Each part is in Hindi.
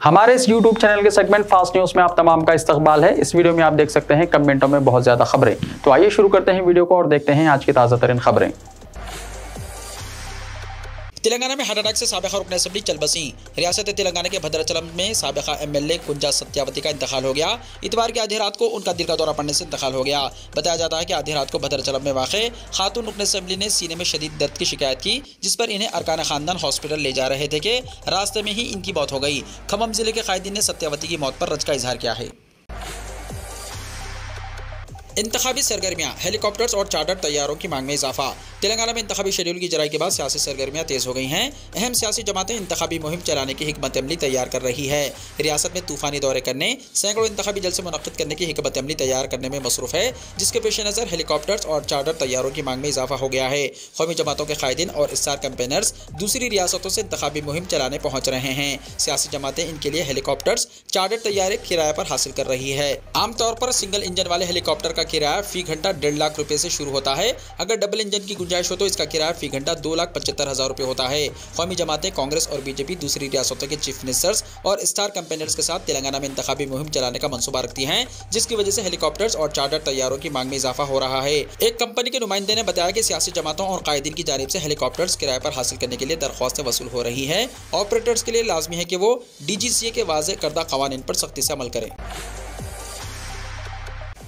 हमारे इस YouTube चैनल के सेगमेंट फास्ट न्यूज में आप तमाम का इस्तकबाल है। इस वीडियो में आप देख सकते हैं कमेंटों में बहुत ज्यादा खबरें। तो आइए शुरू करते हैं वीडियो को और देखते हैं आज की ताज़ा तरीन खबरें। तेलंगाना में हार्ट अटैक से साबिका रुकन असेंबली चल बसी। रियासत तेलंगाना के भद्राचलम में साबिका MLA कुंजा सत्यावती का इंतकाल हो गया। इतवार की आधी रात को उनका दिल का दौरा पड़ने से इंतकाल हो गया। बताया जाता है कि आधी रात को भद्राचलम में वाक़ खातून रुकन असेंबली ने सीने में शदीद दर्द की शिकायत की, जिस पर इन्हें अरकान खानदान हॉस्पिटल ले जा रहे थे कि रास्ते में ही इनकी मौत हो गई। खम्मम जिले के कायदीन ने सत्यावती की मौत पर रंज का इजहार किया है। इंतखाबी सरगर्मियाँ, हेलीकॉप्टर्स और चार्टर तैयारों की मांग में इजाफा। तेलंगाना में इंतखाबी शेड्यूल की जराई के बाद सियासी सरगर्मियाँ तेज हो गई हैं। अहम सियासी जमातें इंतखाबी मुहिम चलाने की हिकमत अमली तैयार कर रही है। रियासत में तूफानी दौरे करने, सैकड़ों इंतखाबी जलसे मुनक्किद करने की हिकमत अमली तैयार करने में मसरूफ़ है, जिसके पेश नज़र हेलीकॉप्टर्स और चार्टर तैयारों की मांग में इजाफा हो गया है। कौमी जमातों के कायदीन और स्टार कैंपेनर्स दूसरी रियासतों से इंतखाबी मुहिम चलाने पहुँच रहे हैं। सियासी जमातें इनके लिए हेलीकॉप्टर्स, चार्टर तैयारे किराए पर हासिल कर रही है। आमतौर पर सिंगल इंजन वाले हेलीकॉप्टर का किराया फी घंटा 1.5 लाख रुपए से शुरू होता है। अगर डबल इंजन की गुंजाइश हो तो इसका किराया फी घंटा 2,75,000 रुपए होता है। कौमी जमातें, कांग्रेस और बीजेपी दूसरी रियासतों के चीफ मिनिस्टर्स और स्टार कैंपेनर्स के साथ तेलंगाना में इंतखाबी मुहिम चलाने का मंसूबा रखती हैं, जिसकी वजह से हेलीकॉप्टर्स और चार्टर तैयारों की मांग में इजाफा हो रहा है। एक कंपनी के नुमाइंदे ने बताया कि सियासी जमातों और कायदीन की जानिब से हेलीकॉप्टर्स किराए पर हासिल करने के लिए दरख्वास्तें वसूल हो रही है। ऑपरेटर्स के लिए लाजमी है कि वो DGCA के वाज़े करदा कवानीन पर सख्ती से अमल करें।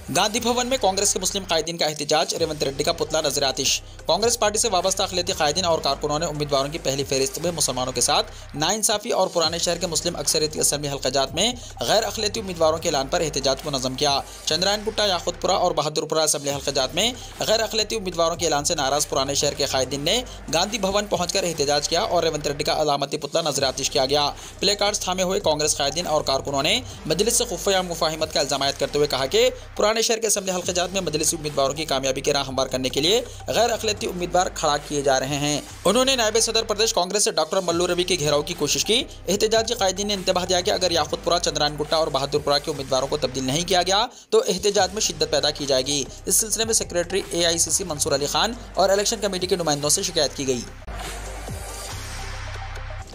गांधी भवन में कांग्रेस के मुस्लिम कायदीन का एहतजाज, रेवंत रेड्डी का पुतला नजर आतिश। कांग्रेस पार्टी से वाबस्ता अखिलती कायदीन और कारकुनों ने उम्मीदवारों की पहली फहरिस्त में मुसलमानों के साथ नाइंसाफी और पुराने शहर के मुस्लिम अक्सरियती असम्बली हल्काजात में गैर अखिलती उम्मीदवारों के ऐलान पर एहतजाज मुनज़्ज़म किया। चंद्रायनगुट्टा, याकूतपुरा और बहादुरपुरा असम्बली हल्काजात में गैर अखिलती उम्मीदवारों के ऐलान से नाराज पुराने शहर के कायदीन ने गांधी भवन पहुंचकर एहतजाज किया और रेवंत रेड्डी का अलामती पुतला नजर आतिश किया गया। प्ले कार्ड्स थामे हुए कांग्रेस कायदीन और कारकुनों ने मजलिस से खुफिया मुफाहिमत का इल्जाम करते हुए कहा कि पुराने शहर के असम्बली हल्काजात में मजलिसी उम्मीदवारों की कामयाबी के राह हमवार करने के लिए गैर अखिलती उम्मीदवार खड़ा किए जा रहे हैं। उन्होंने नायब सदर प्रदेश कांग्रेस से डॉक्टर मल्लू रवि के घेराव की कोशिश की। एहतजाजी कायदीन ने इंतबाह दिया कि अगर याकूतपुरा, चंद्रायनगुट्टा और बहादुरपुरा के उम्मीदवारों को तब्दील नहीं किया गया तो एहतजाज में शिद्दत पैदा की जाएगी। इस सिलसिले में सेक्रेटरी AICC मंसूर अली खान और इलेक्शन कमेटी के नुमाइंदों से शिकायत की गई।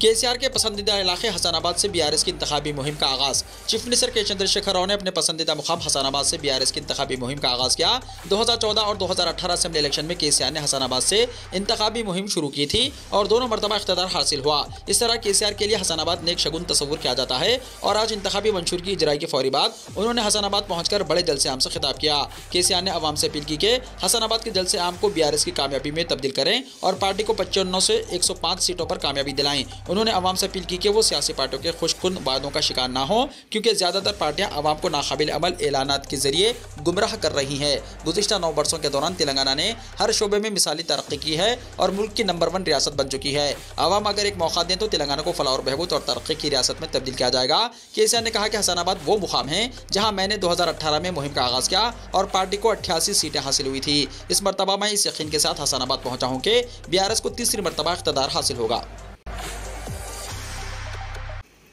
KCR के पसंदीदा इलाके हसनाबाद से BRS की इंतखाबी मुहिम का आगाज़। चीफ मिनिस्टर के चंद्रशेखर राव ने अपने पसंदीदा मुकाम हसनाबाद से BRS की इंतखाबी मुहिम का आगाज़ किया। 2014 और 2018 असेंबली इलेक्शन में KCR ने हसनाबाद से इंतखाबी मुहिम शुरू की थी और दोनों मरतबा इख्तियार हासिल हुआ। इस तरह KCR के लिए हसनाबाद नेक शगुन तस्वुर किया जाता है और आज इंतखाबी मंशूर की इजराई के फौरी बाद उन्होंने हसनाबाद पहुँचकर बड़े जलसे आम से खिताब किया। KCR ने अवाम से अपील की कि हसनाबाद के जलसे आम को BRS की कामयाबी में तब्दील करें और पार्टी को 55 से 105 सीटों पर कामयाबी दिलाएं। उन्होंने अवाम से अपील कि वो सियासी पार्टियों के खुशकुन वादों का शिकार ना हो, क्योंकि ज़्यादातर पार्टियां आवाम को नाकाबिल अमल ऐलानात के जरिए गुमराह कर रही हैं। गुज़िश्ता 9 वर्षों के दौरान तेलंगाना ने हर शोबे में मिसाली तरक्की की है और मुल्क की नंबर 1 रियासत बन चुकी है। आवाम अगर एक मौका दें तो तेलंगाना को फलाह और बहबूद और तरक्की की रियासत में तब्दील किया जाएगा। KCR ने कहा कि हसनाबाद वो मुकाम है जहाँ मैंने 2018 में मुहिम का आगाज़ किया और पार्टी को 88 सीटें हासिल हुई थी। इस मरतबा मैं इस यकीन के साथ हसनाबाद पहुँचा हूँ कि BRS को तीसरी मरतबा इख्तियार हासिल होगा।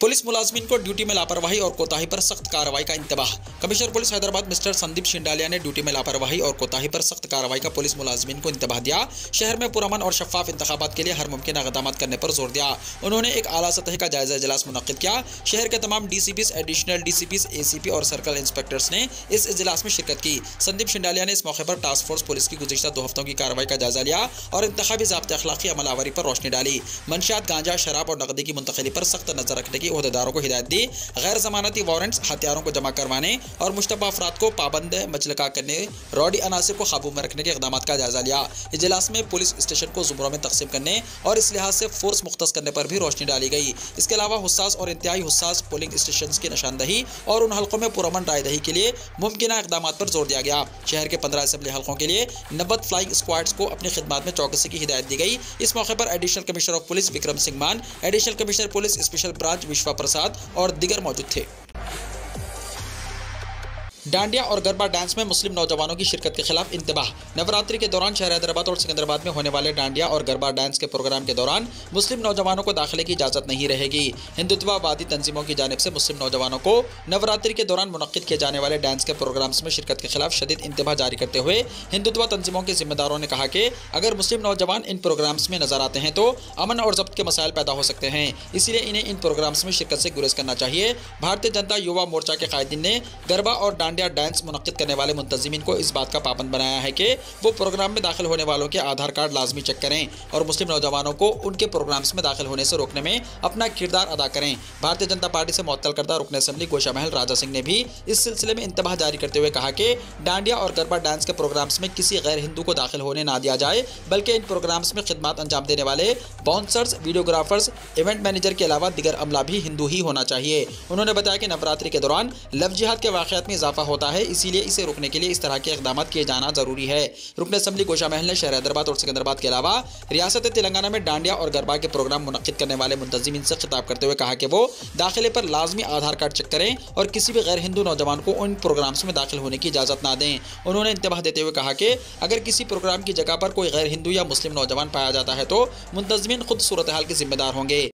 पुलिस मुलाजमीन को ड्यूटी में लापरवाही और कोताही पर सख्त कार्रवाई का इंतबाह। Commissioner police Hyderabad mister Sandeep Shandilya ने ड्यूटी में लापरवाही और कोताही पर सख्त कार्रवाई का पुलिस मुलाजमीन को इंतबाह दिया। शहर में पुरअमन और शफाफ इंतखाबात के लिए हर मुमकिन इक़दाम करने पर जोर दिया। उन्होंने एक आला सतह का जायजा इजलास मुनक्किद किया। शहर के तमाम DCPs, एडिशनल DCPs, ACP और सर्कल इंस्पेक्टर्स ने इस इजलास में शिरकत की। संदीप शिंडालिया ने इस मौके पर टास्क फोर्स पुलिस की गुज़िश्ता 2 हफ्तों की कार्रवाई का जायजा लिया और इंतखाबी ज़ाब्ते अखलाकी अमलावरी पर रोशनी डाली। मंशियात, गांजा, शराब और नकदी की मुंतकिली पर सख्त नजर रखने की ओहदेदारों को हिदायत दी। गैर जमानती वारंट्स, हथियारों को जमा करवाने और मुश्तबा अफराद को पाबंद मचलका करने, रौडी अनासिर को काबू में रखने के इक़दामात का जायजा लिया। इजलास में पुलिस स्टेशन को ज़ुमरों में तकसीम करने और इस लिहाज से फोर्स मुख्तस करने पर भी रोशनी डाली गई। इसके अलावा हुस्सास और इंतहाई हुस्सास पोलिंग स्टेशन की निशानदही और उन हल्कों में पुरअमन रायदही के लिए मुमकिन इक़दामात पर जोर दिया गया। शहर के 15 असेंबली हल्कों के लिए 90 फ्लाइंग स्क्वाड्स को अपनी खिदमत में चौकसी की हिदायत दी गई। इस मौके पर additional commissioner of police Vikram Singh Mann, additional commissioner police special branch Vishwa Prasad और दिगर मौजूद थे। डांडिया और गरबा डांस में मुस्लिम नौजवानों की शिरकत के खिलाफ इंतबाह। नवरात्रि के दौरान शहर हैदराबाद और सिकंदराबाद में होने वाले डांडिया और गरबा डांस के प्रोग्राम के दौरान मुस्लिम नौजवानों को दाखिले की इजाजत नहीं रहेगी। हिंदुत्ववादी तंजीमों की जानिब से मुस्लिम नौजवानों को नवरात्रि के दौरान मुनक्किद किए जाने वाले डांस के प्रोग्राम्स में शिरकत के खिलाफ शदीद इंतबाह जारी करते हुए हिंदुत्व तंजीमों के जिम्मेदारों ने कहा कि अगर मुस्लिम नौजवान इन प्रोग्राम्स में नजर आते हैं तो अमन और जब्त के मसाइल पैदा हो सकते हैं, इसलिए इन्हें इन प्रोग्राम्स में शिरकत से गुरेज करना चाहिए। भारतीय जनता युवा मोर्चा के कायदीन ने गरबा और डांडिया डांस मुनक्किद करने वाले मुंतजिमीन को इस बात का पाबंद बनाया है कि वो प्रोग्राम में दाखिल होने वालों के आधार कार्ड लाजमी चेक करें और मुस्लिम नौजवानों को उनके प्रोग्राम्स में दाखिल होने से रोकने में अपना किरदार अदा करें। भारतीय जनता पार्टी से मुअत्तल करदा रुकन असेंबली गोशा महल राजा सिंह ने भी इस सिलसिले में इंतबाह जारी करते हुए कहा कि डांडिया और गरबा डांस के प्रोग्राम्स में किसी गैर हिंदू को दाखिल होने ना दिया जाए, बल्कि इन प्रोग्राम्स में खिदमत अंजाम देने वाले बाउंसर्स, वीडियोग्राफर्स, इवेंट मैनेजर के अलावा दिगर अमला भी हिंदू ही होना चाहिए। उन्होंने बताया कि नवरात्रि के दौरान लव जिहाद के वाक़यात में इजाफा होता है, इसीलिए इसे रोकने के लिए इस तरह के इक़दाम किए जाना जरूरी है। रुकन असेंबली गोशा महल ने शहर हैदराबाद और सिकंदराबाद के अलावा रियासत तेलंगाना में डांडिया और गरबा के प्रोग्राम मुनक्किद करने वाले मुंतजिमीन से खिताब करते हुए कहा कि वो दाखिले पर लाजमी आधार कार्ड चेक करें और किसी भी गैर हिंदू नौजवान को उन प्रोग्राम्स में दाखिल होने की इजाज़त ना दें। उन्होंने इंतबाह देते हुए कहा कि अगर किसी प्रोग्राम की जगह पर कोई गैर हिंदू या मुस्लिम नौजवान पाया जाता है तो मुंतजिमीन खुद सूरत हाल के जिम्मेदार होंगे।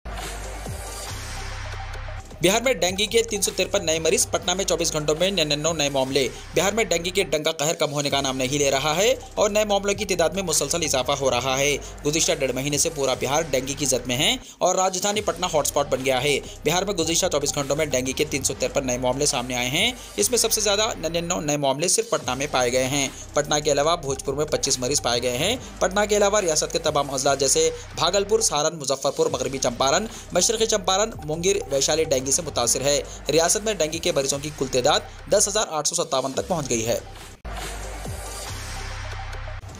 बिहार में डेंगू के 353 नए मरीज, पटना में 24 घंटों में 99 नए मामले। बिहार में डेंगू के डंका कहर कम होने का नाम नहीं ले रहा है और नए मामलों की तादाद में मुसलसल इजाफा हो रहा है। गुज़िश्ता 1.5 महीने से पूरा बिहार डेंगू की जद में है और राजधानी पटना हॉटस्पॉट बन गया है। बिहार में गुज़िश्ता 24 घंटों में डेंगू के 353 नए मामले सामने आए हैं। इसमें सबसे ज़्यादा 99 नए मामले सिर्फ पटना में पाए गए हैं। पटना के अलावा भोजपुर में 25 मरीज पाए गए हैं। पटना के अलावा रियासत के तमाम अजला जैसे भागलपुर, सारण, मुजफ्फरपुर, मगरबी चंपारण, मशरक़ी चंपारण, मुंगेर, वैशाली डेंगू से मुतासिर है। रियासत में डेंगू के मरीजों की कुल तादाद 10,857 तक पहुंच गई है।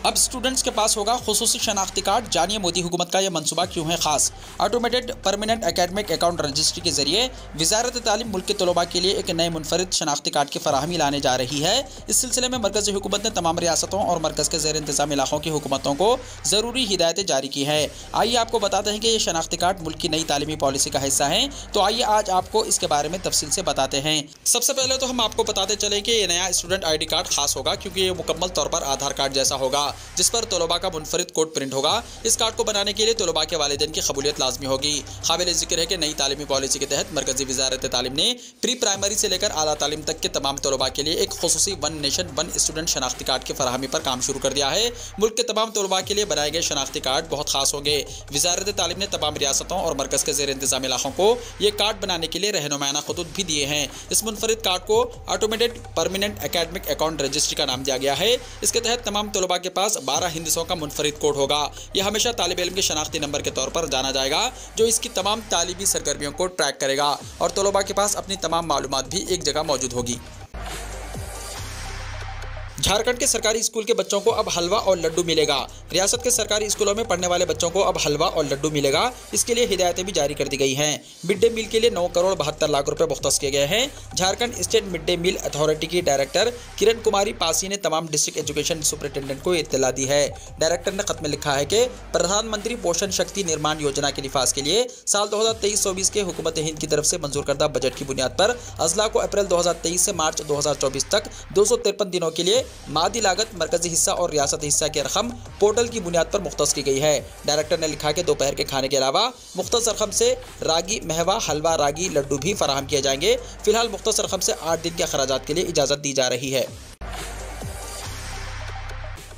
अब स्टूडेंट्स के पास होगा खुसूसी शनाख्ती कार्ड। जानिए मोदी हुकूमत का यह मंसूबा क्यों है खास। Automated permanent academic account registry के जरिए वजारत तालीम मुल्क के तलबा के लिए एक नए मुनफरिद शनाख्ती कार्ड की फराहमी लाने जा रही है। इस सिलसिले में मरकज़ी हुकूमत ने तमाम रियासतों और मरकज़ के ज़ेर इंतज़ाम इलाक़ों की हुकूमतों को ज़रूरी हिदायतें जारी की है। आइए आपको बताते हैं कि ये शनाख्ती कार्ड मुल्क की नई तालीमी पॉलिसी का हिस्सा है, तो आइए आज आपको इसके बारे में तफसील से बताते हैं। सबसे पहले तो हम आपको बताते चले कि ये नया स्टूडेंट ID कार्ड खास होगा क्योंकि ये मुकम्मल तौर पर आधार कार्ड जैसा होगा, जिस पर तलबा का मुनफरिद कोड प्रिंट होगा। इस कार्ड को बनाने के लिए तलबा के वालिदैन की कबूलियत लाजमी होगी। काबिल जिक्र है कि नई तालीमी पॉलिसी के तहत मरकजी वजारत तालीम ने प्री प्राइमरी से लेकर आला तालीम तक के तमाम तलबा के लिए एक खुसूसी वन नेशन वन स्टूडेंट शनाख्ती कार्ड की फराहमी पर काम शुरू कर दिया है। मुल्क के तमाम तलबा के लिए बनाए गए शनाख्ती कार्ड बहुत खास होंगे। वजारत तालीम ने तमाम रियासतों और मरकज़ के ज़ेर इंतज़ाम इलाक़ों को ये कार्ड बनाने के लिए रहनुमायाना खतूत भी दिए हैं। इस मुनफरिद कार्ड को automated permanent academic account registry का नाम दिया गया है। इसके तहत तमाम तलबा के पास 12 हिंदसों का मुनफरिद कोड होगा। यह हमेशा तालिब इल्म के शनाख्ती नंबर के तौर पर जाना जाएगा, जो इसकी तमाम तालीबी सरगर्मियों को ट्रैक करेगा और तलबा के पास अपनी तमाम मालूमात भी एक जगह मौजूद होगी। झारखंड के सरकारी स्कूल के बच्चों को अब हलवा और लड्डू मिलेगा। रियासत के सरकारी स्कूलों में पढ़ने वाले बच्चों को अब हलवा और लड्डू मिलेगा। इसके लिए हिदायतें भी जारी कर दी गई हैं। मिड डे मील के लिए 9 करोड़ 72 लाख रुपए मुख्तस किए गए हैं। Jharkhand state mid day meal authority की डायरेक्टर किरण कुमारी पासी ने तमाम डिस्ट्रिक्ट एजुकेशन सुपरिटेंडेंट को इत्तला दी है। डायरेक्टर ने खत में लिखा है कि प्रधानमंत्री पोषण शक्ति निर्माण योजना के निफाज के लिए साल 2023-24 के हुकूमत हिंद की तरफ से मंजूर करदा बजट की बुनियाद पर अजला को अप्रैल 2023 से मार्च 2024 तक 253 दिनों के लिए मादी लागत, मरकजी हिस्सा और रियासती हिस्सा की रकम पोर्टल की बुनियाद पर मुख्तस की गई है। डायरेक्टर ने लिखा कि दोपहर के खाने के अलावा मुख्तस रकम से रागी, महवा, हलवा, रागी, लड्डू भी फराहम किए जाएंगे। फिलहाल मुख्तस रकम से 8 दिन के अखराजात के लिए इजाज़त दी जा रही है।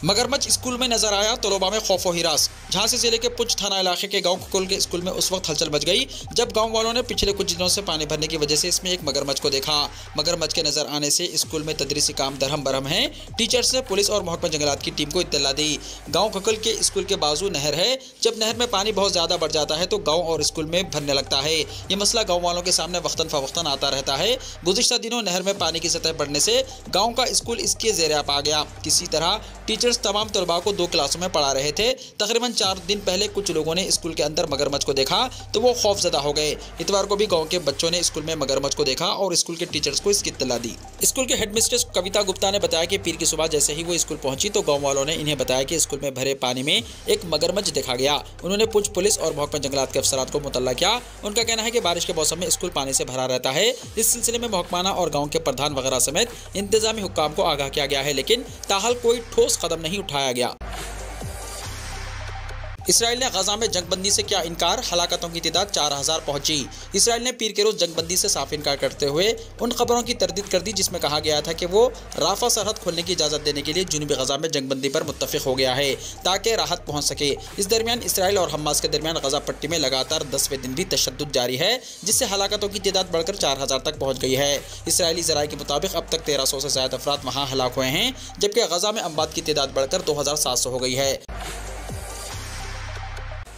मगरमच्छ स्कूल में नजर आया, तलबा में खौफ व हिरास। झांसी जिले के पुंछ थाना इलाके के गांव कुकुल के स्कूल में उस वक्त हलचल मच गई जब गांव वालों ने पिछले कुछ दिनों से पानी भरने की वजह से इसमें एक मगरमच्छ को देखा। मगरमच्छ के नजर आने से स्कूल में तदरीसी काम दरहम बरहम है। टीचर्स ने पुलिस और महकमा जंगलात की टीम को इत्तला दी। गाँव कुकुल के स्कूल के बाजू नहर है। जब नहर में पानी बहुत ज्यादा बढ़ जाता है तो गाँव और स्कूल में भरने लगता है। ये मसला गाँव वालों के सामने वक्तन फवक्तन आता रहता है। गुज़िश्ता दिनों नहर में पानी की सतह बढ़ने से गाँव का स्कूल इसके ज़ेर आप आ गया। किसी तरह टीचर टीचर्स तमाम तलबा को 2 क्लासों में पढ़ा रहे थे। तकरीबन 4 दिन पहले कुछ लोगों ने स्कूल के अंदर मगरमच्छ को देखा तो वो खौफजदा हो गए। इतवार को भी गाँव के बच्चों ने स्कूल में मगरमच्छ को देखा और स्कूल के टीचर्स को इसकी इत्तला दी। स्कूल के हेडमिस्ट्रेस कविता गुप्ता ने बताया कि पीर की सुबह जैसे ही वो स्कूल पहुंची तो गांव वालों ने इन्हें बताया कि स्कूल में भरे पानी में एक मगरमच्छ देखा गया। उन्होंने पूछ पुलिस और महकमा जंगलात के अफसरात को मुतल्ला किया। उनका कहना है कि बारिश के मौसम में स्कूल पानी से भरा रहता है। इस सिलसिले में महकमाना और गाँव के प्रधान वगैरह समेत इंतजामी हुक्काम को आगाह किया गया है, लेकिन ताहाल कोई ठोस कदम नहीं उठाया गया। इसराइल ने गजा में जंगबंदी से किया इनकार, हलाकतों की तादाद 4000 पहुंची। इसराइल ने पीर के रोज जंगबंदी से साफ इनकार करते हुए उन खबरों की तरदीद कर दी जिसमें कहा गया था कि वो राफा सरहद खोलने की इजाज़त देने के लिए जुनूबी गजा में जंगबंदी पर मुत्तफिक हो गया है ताकि राहत पहुंच सके। इस दरमियान इसराइल और हमास के दरमियान गजा पट्टी में लगातार 10वें दिन भी तशद्दुद जारी है, जिससे हलाकतों की तादाद बढ़कर 4000 तक पहुँच गई है। इसराइली ज़राए के मुताबिक अब तक 1300 से ज़्यादा अफराद वहाँ हलाक हुए हैं, जबकि गजा में अमवात की तादाद बढ़कर 2700 हो गई है।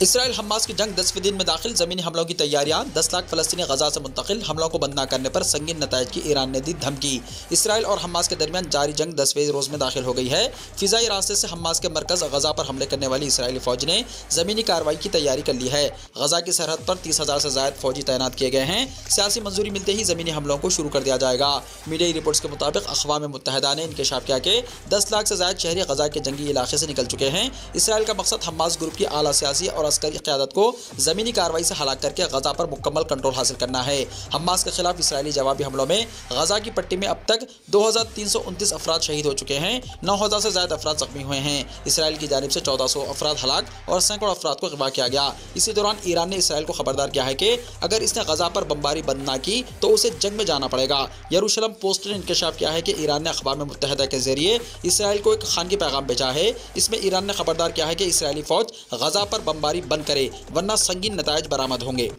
इसराइल हमास की जंग 10वें दिन में दाखिल, ज़मीनी हमलों की तैयारियां। 10 लाख फ़लस्तीनी गजा से मुंतकिल, हमलों को बंद न करने पर संगीन नताइज की ईरान ने दी धमकी। इसराइल और हमास के दरमियान जारी जंग 10वें रोज़ में दाखिल हो गई है। फ़िज़ाई रास्ते से हमास के मरकज़ गजा पर हमले करने वाली इसराइली फ़ौज ने ज़मीनी कार्रवाई की तैयारी कर ली है। गजा की सरहद पर 30,000 से ज़ायद फ़ौजी तैनात किए गए हैं। सियासी मंजूरी मिलते ही ज़मीनी हमलों को शुरू कर दिया जाएगा। मीडिया रिपोर्ट्स के मुताबिक अक़वाम मुत्तहिदा ने इंकशाफ किया कि 10 लाख से ज़ायद शहरी गजा के जंगी इलाके से निकल चुके हैं। इसराइल का मकसद हमास ग्रुप की आला सियासी और अस्करी क़यादत को ज़मीनी कार्रवाई से हलाक करके गजा पर मुकम्मल कंट्रोल हासिल करना है। हमास के खिलाफ इसराइली जवाबी हमलों में गजा की पट्टी में अब तक 2329 अफराद शहीद हो चुके हैं, 9000 से ज़्यादा अफराद जख्मी हुए हैं। इसराइल की जानिब से 1400 अफराद हलाक और सैकड़ों अफराद को अगवा किया गया। इसी दौरान ईरान ने इसराइल को खबरदार किया है कि अगर इसने गजा पर बमबारी बंद ना की तो उसे जंग में जाना पड़ेगा। यरूशलेम पोस्ट ने इंकशाफ किया है कि ईरान ने अक़वाम मुत्तहिदा के जरिए इसराइल को एक खानगी पैगाम भेजा है। इसमें ईरान ने खबरदार किया है कि इसराइली फ़ौज गजा पर बमबारी बंद करे वरना संगीन नताइज बरामद होंगे।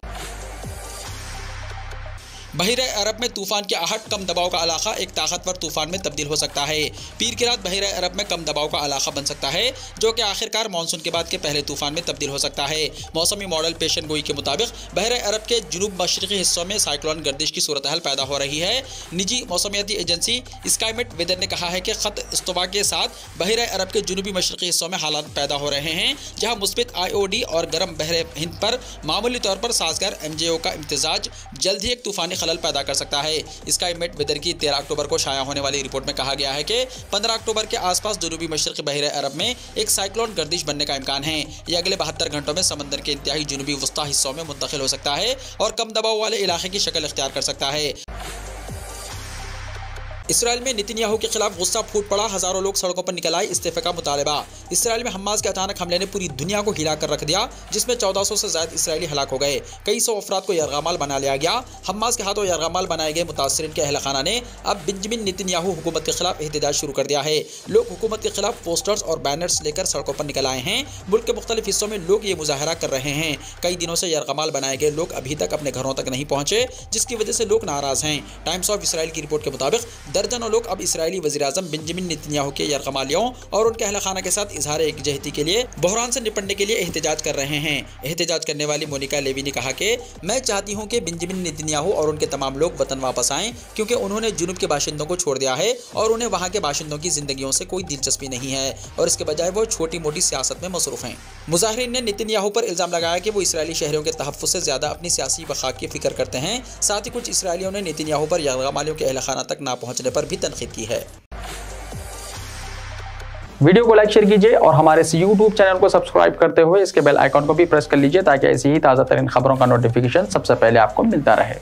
बहिर अरब में तूफान की आहट, कम दबाव का इलाका एक ताकतवर तूफान में तब्दील हो सकता है। पीर की रात बहिर अरब में कम दबाव का इलाका बन सकता है, जो कि आखिरकार मानसून के बाद के पहले तूफान में तब्दील हो सकता है। मौसमी मॉडल पेशन गोई के मुताबिक बहिर अरब के जुनूब मशरकी हिस्सों में साइक्लोन गर्दिश की सूरत हाल पैदा हो रही है। निजी मौसमियाती एजेंसी स्काईमेट वेदर ने कहा है कि खत इस्तवा के साथ बहिर अरब के जुनूबी मशरकी हिस्सों में हालात पैदा हो रहे हैं, जहाँ मुस्बित IOD और गर्म बहर हिंद पर मामूली तौर पर साजगार MJO का इम्तिजाज जल्द ही एक तूफानी खलल पैदा कर सकता है। स्काईमेट वेदर की 13 अक्टूबर को शाया होने वाली रिपोर्ट में कहा गया है कि 15 अक्टूबर के आसपास जनूबी मशरक़ी बहिर अरब में एक साइक्लोन गर्दिश बनने का इम्कान है। यह अगले 72 घंटों में समंदर के इंतहाई जनूबी वस्ता हिस्सों में मुंतकिल हो सकता है और कम दबाव वाले इलाके की शक्ल इख्तियार कर सकता है। इसराइल में नेतन्याहू के खिलाफ गुस्सा फूट पड़ा, हजारों लोग सड़कों पर निकल आए, इस्तीफे का मुतालबा। इसराइल में हमास के अचानक हमले ने पूरी दुनिया को हिला कर रख दिया, जिसमें 1400 से ज़्यादा इसराइली हलाक हो गए। कई सौ अफराद को यरगमाल बना लिया गया। हमास के हाथों यरगमाल बनाए गए मुतासरीन के अहल खाना ने अब बेंजामिन नेतन्याहू हुकूमत के खिलाफ एहतजाज शुरू कर दिया है। लोग हुकूमत के खिलाफ पोस्टर्स और बैनर्स लेकर सड़कों पर निकल आए हैं। मुल्क के मुख्तलिफ हिस्सों में लोग ये मुजाहरा कर रहे हैं। कई दिनों से यरगमाल बनाए गए लोग अभी तक अपने घरों तक नहीं पहुंचे, जिसकी वजह से लोग नाराज हैं। टाइम्स ऑफ इसराइल की रिपोर्ट के मुताबिक दर्जनों लोग अब इसराइली वज़ीर-ए-आज़म बेंजामिन नेतन्याहू के यरगमालियों और उनके अहल खाना के साथ इजहार एकजहती के लिए बहरान से निपटने के लिए एहतजाज कर रहे हैं। एहतजाज करने वाली मोनिका लेवी ने कहा कि मैं चाहती हूं कि बेंजामिन नेतन्याहू और उनके तमाम लोग वतन वापस आएं, क्योंकि उन्होंने जुनूब के बाशिंदों को छोड़ दिया है और उन्हें वहां के बाशिंदों की जिंदगियों से कोई दिलचस्पी नहीं है और इसके बजाय वो छोटी मोटी सियासत में मसरूफ हैं। मुजाहिरीन ने नेतन्याहू पर इल्ज़ाम लगाया कि वो इसराइली शहरियों के तहफ़्फ़ुज़ से ज़्यादा अपनी सियासी बक़ा की फ़िक्र करते हैं। साथ ही कुछ इसराइलियों ने नेतन्याहू पर यरगमालियों के अहल खाना तक ना पहुँचने पर भी तनक़ीद की है। वीडियो को लाइक शेयर कीजिए और हमारे इस YouTube चैनल को सब्सक्राइब करते हुए इसके बेल आइकॉन को भी प्रेस कर लीजिए, ताकि ऐसी ही ताज़ा तरीन खबरों का नोटिफिकेशन सबसे पहले आपको मिलता रहे।